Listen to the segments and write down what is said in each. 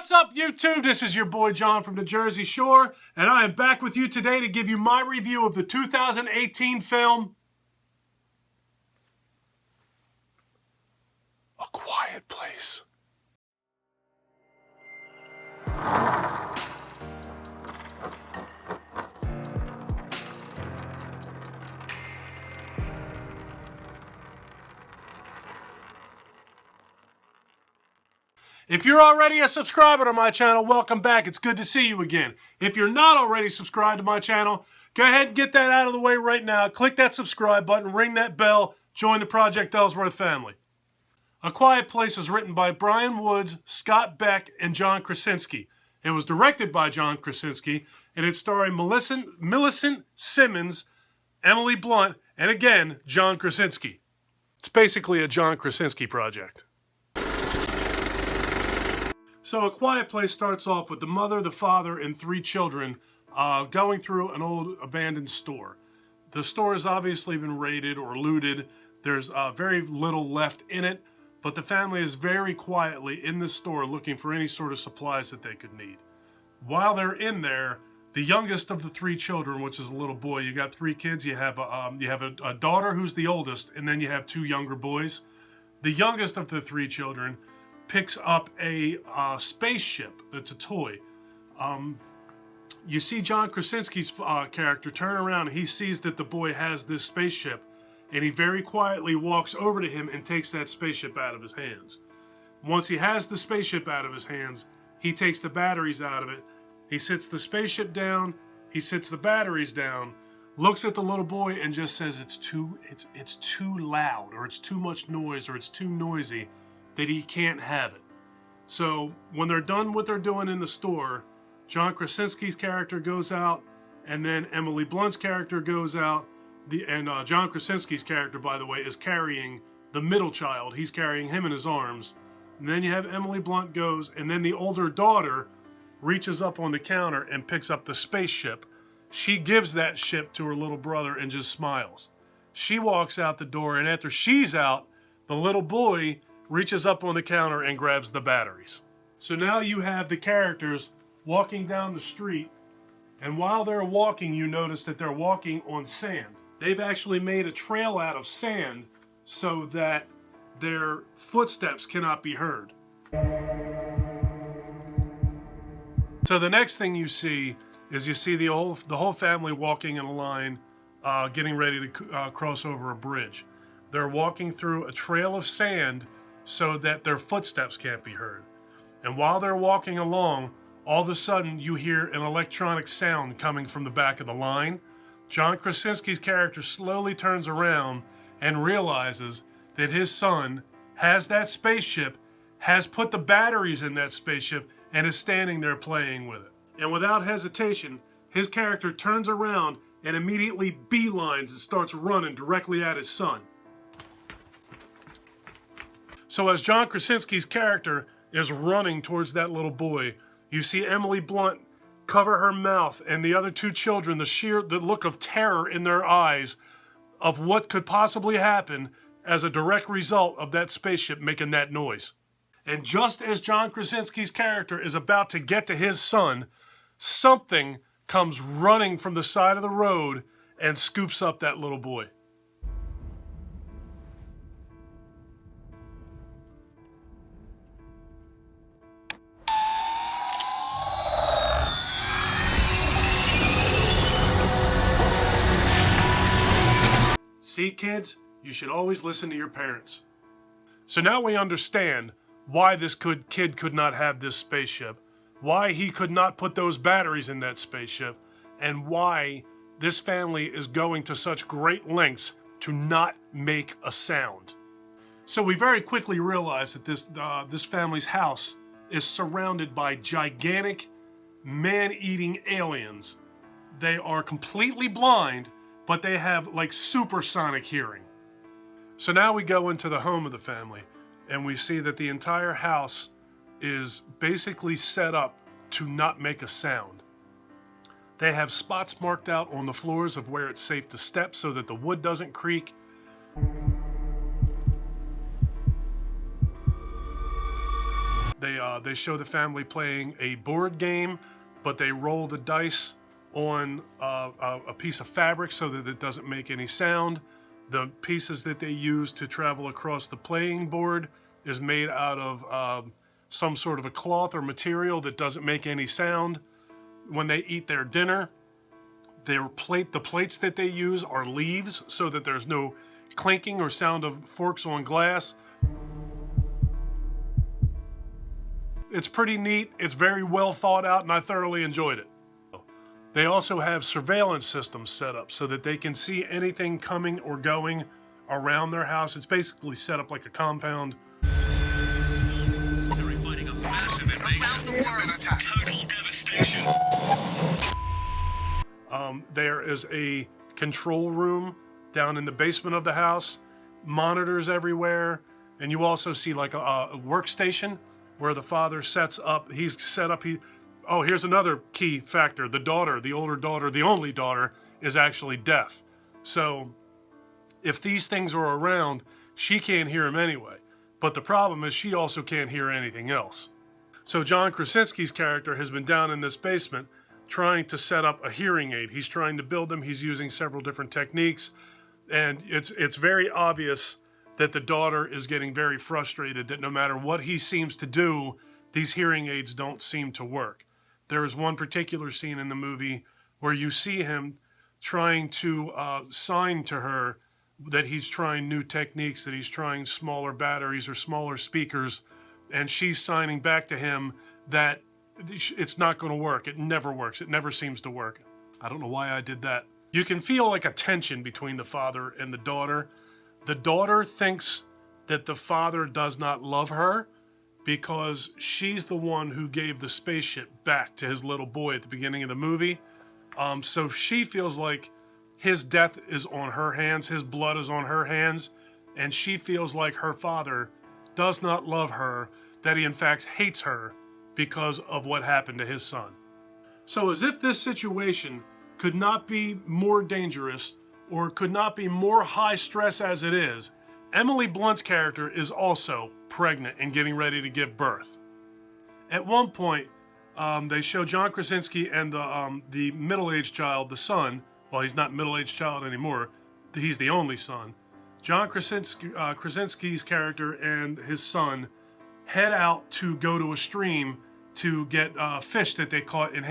What's up, YouTube? This is your boy John from the Jersey Shore, and I am back with you today to give you my review of the 2018 film, A Quiet Place. If you're already a subscriber to my channel, welcome back. It's good to see you again. If you're not already subscribed to my channel, go ahead and get that out of the way right now. Click that subscribe button, ring that bell, join the Project Ellsworth family. A Quiet Place is written by Brian Woods, Scott Beck, and John Krasinski. It was directed by John Krasinski, and it's starring Millicent Simmons, Emily Blunt, and again, John Krasinski. It's basically a John Krasinski project. So A Quiet Place starts off with the mother, the father, and 3 children going through an old abandoned store. The store has obviously been raided or looted. There's very little left in it, but the family is very quietly in the store looking for any sort of supplies that they could need. While they're in there, the youngest of the 3 children, which is a little boy, you got 3 kids, you have a daughter who's the oldest, and then you have 2 younger boys. The youngest of the 3 children picks up a spaceship. It's a toy. You see John Krasinski's character turn around and he sees that the boy has this spaceship, and he very quietly walks over to him and takes that spaceship out of his hands. Once he has the spaceship out of his hands, he takes the batteries out of it. He sits the spaceship down, he sits the batteries down, looks at the little boy and just says it's too loud, or it's too much noise, or it's too noisy, that he can't have it. So when they're done what they're doing in the store, John Krasinski's character goes out, and then Emily Blunt's character goes out. John Krasinski's character, by the way, is carrying the middle child. He's carrying him in his arms. And then you have Emily Blunt goes, and then the older daughter reaches up on the counter and picks up the spaceship. She gives that ship to her little brother and just smiles. She walks out the door, and after she's out, the little boy reaches up on the counter and grabs the batteries. So now you have the characters walking down the street, and while they're walking, you notice that they're walking on sand. They've actually made a trail out of sand so that their footsteps cannot be heard. So the next thing you see is the whole family walking in a line, getting ready to cross over a bridge. They're walking through a trail of sand so that their footsteps can't be heard. And while they're walking along, all of a sudden you hear an electronic sound coming from the back of the line. John Krasinski's character slowly turns around and realizes that his son has that spaceship, has put the batteries in that spaceship, and is standing there playing with it. And without hesitation, his character turns around and immediately beelines and starts running directly at his son. So as John Krasinski's character is running towards that little boy, you see Emily Blunt cover her mouth, and the other 2 children, the look of terror in their eyes of what could possibly happen as a direct result of that spaceship making that noise. And just as John Krasinski's character is about to get to his son, something comes running from the side of the road and scoops up that little boy. See, kids, you should always listen to your parents. So now we understand why this kid could not have this spaceship, why he could not put those batteries in that spaceship, and why this family is going to such great lengths to not make a sound. So we very quickly realize that this family's house is surrounded by gigantic, man-eating aliens. They are completely blind, but they have like supersonic hearing. So now we go into the home of the family, and we see that the entire house is basically set up to not make a sound. They have spots marked out on the floors of where it's safe to step so that the wood doesn't creak. They show the family playing a board game, but they roll the dice on a piece of fabric so that it doesn't make any sound. The pieces that they use to travel across the playing board is made out of some sort of a cloth or material that doesn't make any sound. When they eat their dinner, the plates that they use are leaves so that there's no clinking or sound of forks on glass. It's pretty neat. It's very well thought out, and I thoroughly enjoyed it. They also have surveillance systems set up so that they can see anything coming or going around their house. It's basically set up like a compound. They're fighting a massive invasion. Total devastation. There is a control room down in the basement of the house, monitors everywhere, and you also see like a workstation where the father sets up. He's set up. Oh, here's another key factor. The daughter, the older daughter, the only daughter, is actually deaf. So if these things are around, she can't hear him anyway. But the problem is she also can't hear anything else. So John Krasinski's character has been down in this basement trying to set up a hearing aid. He's trying to build them. He's using several different techniques. And it's very obvious that the daughter is getting very frustrated that no matter what he seems to do, these hearing aids don't seem to work. There is one particular scene in the movie where you see him trying to sign to her that he's trying new techniques, that he's trying smaller batteries or smaller speakers, and she's signing back to him that it's not going to work. It never works. It never seems to work. I don't know why I did that. You can feel like a tension between the father and the daughter. The daughter thinks that the father does not love her because she's the one who gave the spaceship back to his little boy at the beginning of the movie. So she feels like his death is on her hands, his blood is on her hands, and she feels like her father does not love her, that he in fact hates her because of what happened to his son. So as if this situation could not be more dangerous or could not be more high stress as it is, Emily Blunt's character is also pregnant and getting ready to give birth. At one point, they show John Krasinski and the middle-aged child, the son. Well, he's not middle-aged child anymore. He's the only son. John Krasinski's character and his son head out to go to a stream to get fish that they caught in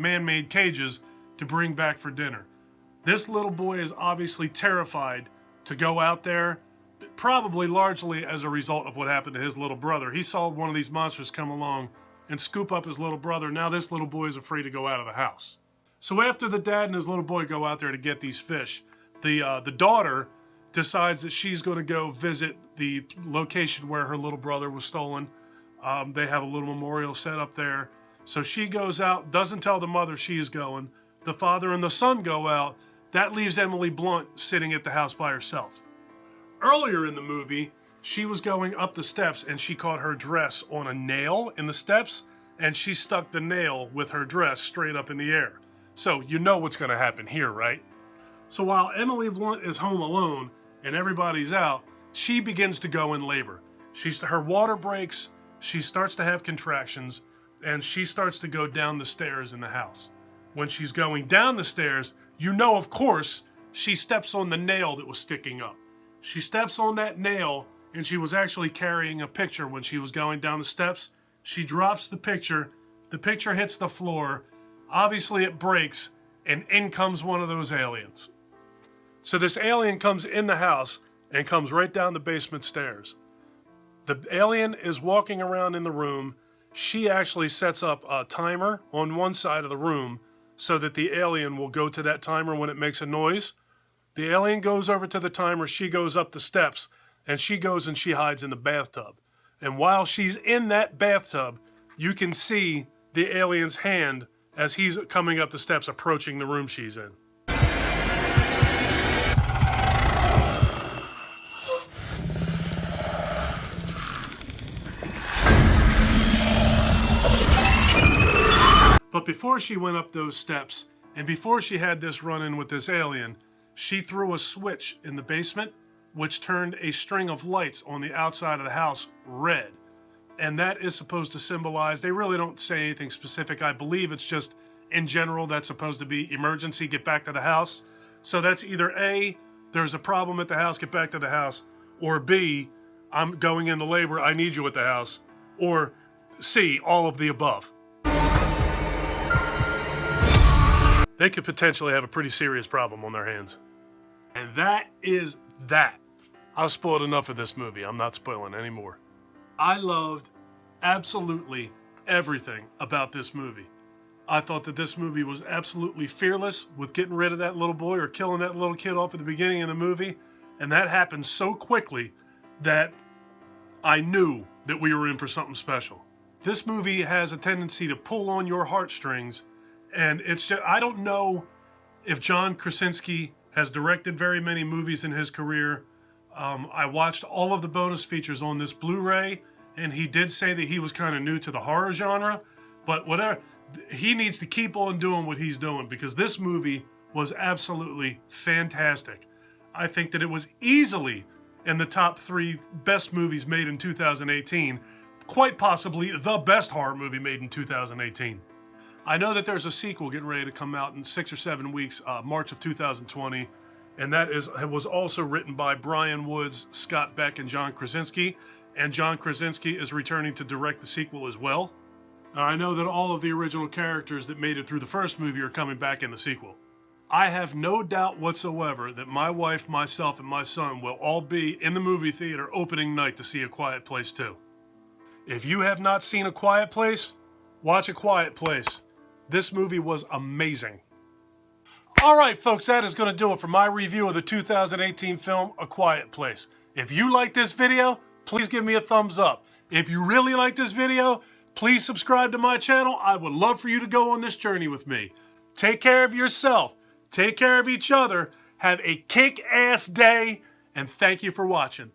man-made cages to bring back for dinner. This little boy is obviously terrified to go out there, probably largely as a result of what happened to his little brother. He saw one of these monsters come along and scoop up his little brother. Now this little boy is afraid to go out of the house. So after the dad and his little boy go out there to get these fish, the daughter decides that she's going to go visit the location where her little brother was stolen. They have a little memorial set up there. So she goes out, doesn't tell the mother she's going. The father and the son go out. That leaves Emily Blunt sitting at the house by herself. Earlier in the movie, she was going up the steps and she caught her dress on a nail in the steps, and she stuck the nail with her dress straight up in the air. So you know what's going to happen here, right? So while Emily Blunt is home alone and everybody's out, she begins to go in labor. Her water breaks, she starts to have contractions, and she starts to go down the stairs in the house. When she's going down the stairs, you know, of course, she steps on the nail that was sticking up. She steps on that nail, and she was actually carrying a picture when she was going down the steps. She drops the picture hits the floor, obviously it breaks, and in comes one of those aliens. So this alien comes in the house and comes right down the basement stairs. The alien is walking around in the room. She actually sets up a timer on one side of the room so that the alien will go to that timer when it makes a noise. The alien goes over to the timer, she goes up the steps, and she goes and she hides in the bathtub. And while she's in that bathtub, you can see the alien's hand as he's coming up the steps, approaching the room she's in. But before she went up those steps, and before she had this run-in with this alien, she threw a switch in the basement, which turned a string of lights on the outside of the house red. and that is supposed to symbolize, they really don't say anything specific. I believe it's just, in general, that's supposed to be emergency, get back to the house. So that's either A, there's a problem at the house, get back to the house, or B, I'm going into labor, I need you at the house, or C, all of the above. They could potentially have a pretty serious problem on their hands. And that is that. I've spoiled enough of this movie. I'm not spoiling anymore. I loved absolutely everything about this movie. I thought that this movie was absolutely fearless with getting rid of that little boy or killing that little kid off at the beginning of the movie. And that happened so quickly that I knew that we were in for something special. This movie has a tendency to pull on your heartstrings. And it's just, I don't know if John Krasinski has directed very many movies in his career. I watched all of the bonus features on this Blu-ray, and he did say that he was kind of new to the horror genre. But whatever, he needs to keep on doing what he's doing, because this movie was absolutely fantastic. I think that it was easily in the top 3 best movies made in 2018. Quite possibly the best horror movie made in 2018. I know that there's a sequel getting ready to come out in 6 or 7 weeks, March of 2020, and that was also written by Brian Woods, Scott Beck, and John Krasinski, and John Krasinski is returning to direct the sequel as well. Now, I know that all of the original characters that made it through the first movie are coming back in the sequel. I have no doubt whatsoever that my wife, myself, and my son will all be in the movie theater opening night to see A Quiet Place 2. If you have not seen A Quiet Place, watch A Quiet Place. This movie was amazing. All right, folks, that is going to do it for my review of the 2018 film, A Quiet Place. If you like this video, please give me a thumbs up. If you really like this video, please subscribe to my channel. I would love for you to go on this journey with me. Take care of yourself. Take care of each other. Have a kick-ass day, and thank you for watching.